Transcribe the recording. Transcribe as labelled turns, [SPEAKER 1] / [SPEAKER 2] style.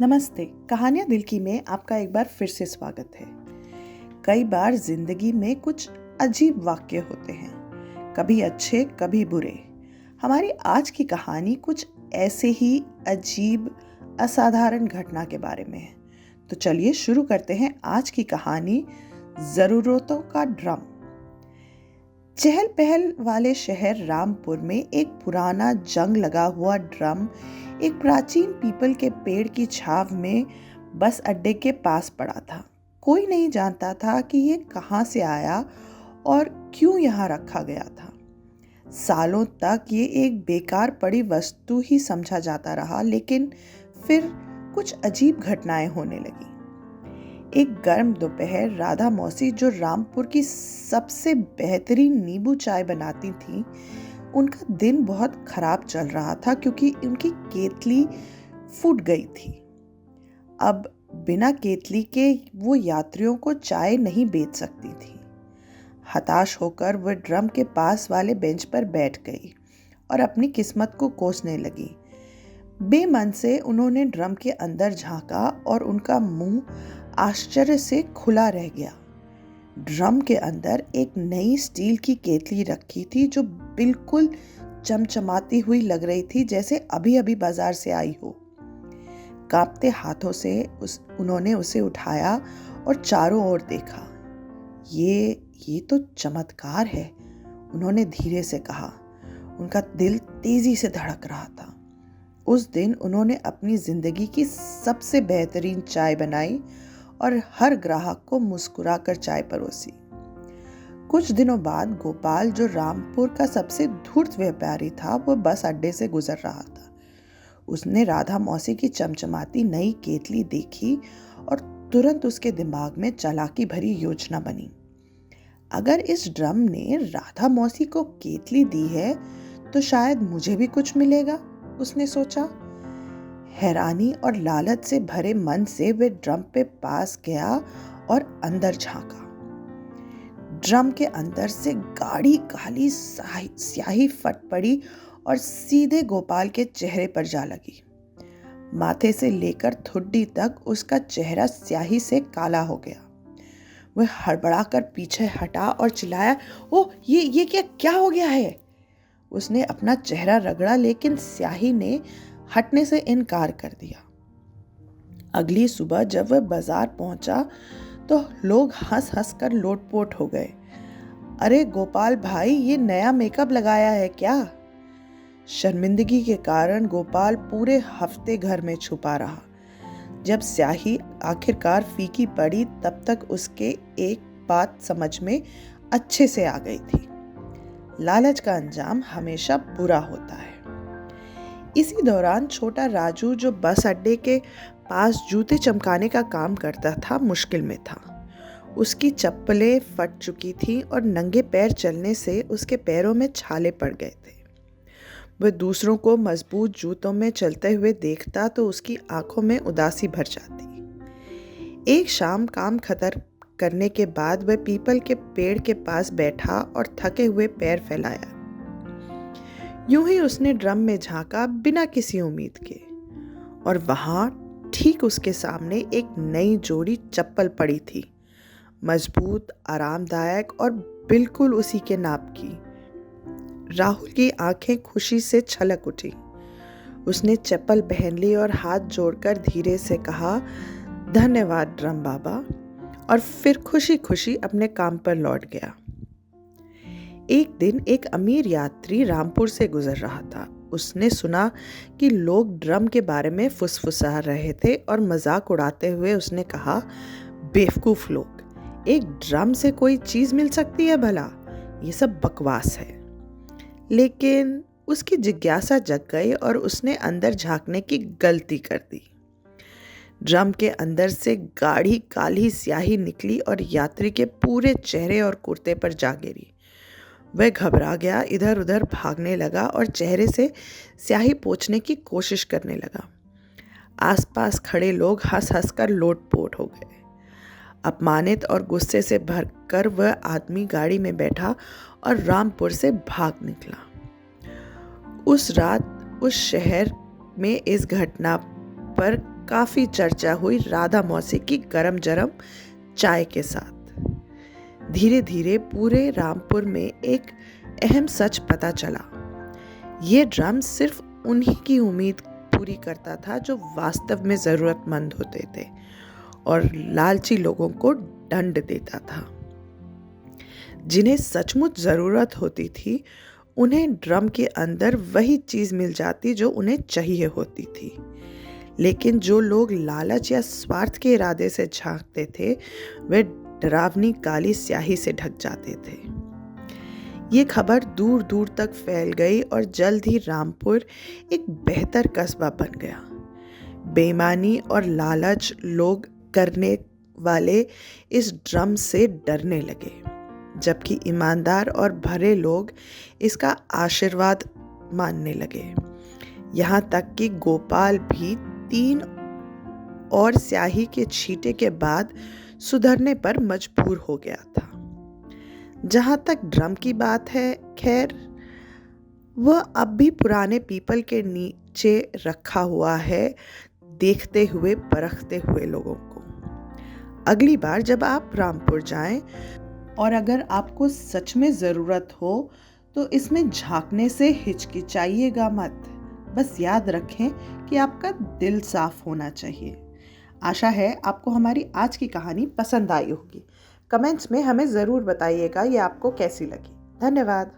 [SPEAKER 1] नमस्ते। कहानियाँ दिल की में आपका एक बार फिर से स्वागत है। कई बार जिंदगी में कुछ अजीब वाक्य होते हैं, कभी अच्छे कभी बुरे। हमारी आज की कहानी कुछ ऐसे ही अजीब असाधारण घटना के बारे में है। तो चलिए शुरू करते हैं आज की कहानी, जरूरतों का ड्रम। चहल पहल वाले शहर रामपुर में एक पुराना जंग लगा हुआ ड्रम एक प्राचीन पीपल के पेड़ की छाव में बस अड्डे के पास पड़ा था। कोई नहीं जानता था कि ये कहाँ से आया और क्यों यहाँ रखा गया था। सालों तक ये एक बेकार पड़ी वस्तु ही समझा जाता रहा, लेकिन फिर कुछ अजीब घटनाएं होने लगी। एक गर्म दोपहर राधा मौसी, जो रामपुर की सबसे बेहतरीन नींबू चाय बनाती थी, उनका दिन बहुत खराब चल रहा था क्योंकि उनकी केतली फूट गई थी। अब बिना केतली के वो यात्रियों को चाय नहीं बेच सकती थी। हताश होकर वह ड्रम के पास वाले बेंच पर बैठ गई और अपनी किस्मत को कोसने लगी। बेमन से उन्होंने ड्रम के अंदर झांका और उनका मुंह आश्चर्य से खुला रह गया। ड्रम के अंदर एक नई स्टील की केतली रखी थी जो बिल्कुल चमचमाती हुई लग रही थी, जैसे अभी अभी बाजार से आई हो। कांपते हाथों से उन्होंने उसे उठाया और चारों ओर देखा। ये तो चमत्कार है, उन्होंने धीरे से कहा। उनका दिल तेजी से धड़क रहा था। उस दिन उन्होंने अपनी जिंदगी की सबसे बेहतरीन चाय बनाई और हर ग्राहक को मुस्कुराकर चाय परोसी। कुछ दिनों बाद गोपाल, जो रामपुर का सबसे धूर्त व्यापारी था, वो बस अड्डे से गुजर रहा था। उसने राधा मौसी की चमचमाती नई केतली देखी और तुरंत उसके दिमाग में चालाकी भरी योजना बनी। अगर इस ड्रम ने राधा मौसी को केतली दी है तो शायद मुझे भी कुछ मिलेगा, उसने सोचा। हैरानी और लालच से भरे मन से वह ड्रम पे पास गया और अंदर झांका। ड्रम के अंदर से गाढ़ी काली स्याही फट पड़ी और सीधे गोपाल के चेहरे पर जा लगी। माथे से लेकर ठुड्डी तक उसका चेहरा स्याही से काला हो गया। वह हड़बड़ाकर पीछे हटा और चिल्लाया, ओह, ये क्या हो गया है? उसने अपना चेहरा रगड़ा, लेकिन स्याही ने हटने से इनकार कर दिया। अगली सुबह जब वह बाजार पहुंचा तो लोग हंस हंस कर लोटपोट हो गए। अरे गोपाल भाई, ये नया मेकअप लगाया है क्या? शर्मिंदगी के कारण गोपाल पूरे हफ्ते घर में छुपा रहा। जब स्याही आखिरकार फीकी पड़ी तब तक उसके एक बात समझ में अच्छे से आ गई थी। लालच का अंजाम हमेशा बुरा होता है। इसी दौरान छोटा राजू, जो बस अड्डे के पास जूते चमकाने का काम करता था, मुश्किल में था। उसकी चप्पलें फट चुकी थीं और नंगे पैर चलने से उसके पैरों में छाले पड़ गए थे। वह दूसरों को मजबूत जूतों में चलते हुए देखता तो उसकी आंखों में उदासी भर जाती। एक शाम काम खत्म करने के बाद वह पीपल के पेड़ के पास बैठा और थके हुए पैर फैलाया। यूं ही उसने ड्रम में झांका बिना किसी उम्मीद के, और वहां ठीक उसके सामने एक नई जोड़ी चप्पल पड़ी थी, मजबूत, आरामदायक और बिल्कुल उसी के नाप की। राहुल की आंखें खुशी से छलक उठी। उसने चप्पल पहन ली और हाथ जोड़कर धीरे से कहा, धन्यवाद ड्रम बाबा, और फिर खुशी खुशी अपने काम पर लौट गया। एक दिन एक अमीर यात्री रामपुर से गुजर रहा था। उसने सुना कि लोग ड्रम के बारे में फुसफुसा रहे थे और मजाक उड़ाते हुए उसने कहा, बेवकूफ लोग, एक ड्रम से कोई चीज मिल सकती है भला? ये सब बकवास है। लेकिन उसकी जिज्ञासा जग गई और उसने अंदर झांकने की गलती कर दी। ड्रम के अंदर से गाढ़ी काली स्याही निकली और यात्री के पूरे चेहरे और कुर्ते पर जा गिरी। वह घबरा गया, इधर उधर भागने लगा और चेहरे से स्याही पोंछने की कोशिश करने लगा। आसपास खड़े लोग हंस हंस कर लोटपोट हो गए। अपमानित और गुस्से से भरकर वह आदमी गाड़ी में बैठा और रामपुर से भाग निकला। उस रात उस शहर में इस घटना पर काफ़ी चर्चा हुई राधा मौसी की गरम जरम चाय के साथ। धीरे धीरे पूरे रामपुर में एक अहम सच पता चला। ये ड्रम सिर्फ उन्हीं की उम्मीद पूरी करता था जो वास्तव में ज़रूरतमंद होते थे और लालची लोगों को दंड देता था। जिन्हें सचमुच ज़रूरत होती थी उन्हें ड्रम के अंदर वही चीज़ मिल जाती जो उन्हें चाहिए होती थी। लेकिन जो लोग लालच या स्वार्थ के इरादे से झांकते थे वे डरावनी काली स्याही से ढक जाते थे। ये खबर दूर दूर तक फैल गई और जल्द ही रामपुर एक बेहतर कस्बा बन गया। बेईमानी और लालच लोग करने वाले इस ड्रम से डरने लगे, जबकि ईमानदार और भरे लोग इसका आशीर्वाद मानने लगे। यहाँ तक कि गोपाल भी 3 और स्याही के छींटे के बाद सुधरने पर मजबूर हो गया था। जहाँ तक ड्रम की बात है, खैर वह अब भी पुराने पीपल के नीचे रखा हुआ है, देखते हुए परखते हुए लोगों को। अगली बार जब आप रामपुर जाएं और अगर आपको सच में ज़रूरत हो तो इसमें झांकने से हिचकिचाइएगा मत। बस याद रखें कि आपका दिल साफ होना चाहिए। आशा है आपको हमारी आज की कहानी पसंद आई होगी। कमेंट्स में हमें ज़रूर बताइएगा ये आपको कैसी लगी। धन्यवाद।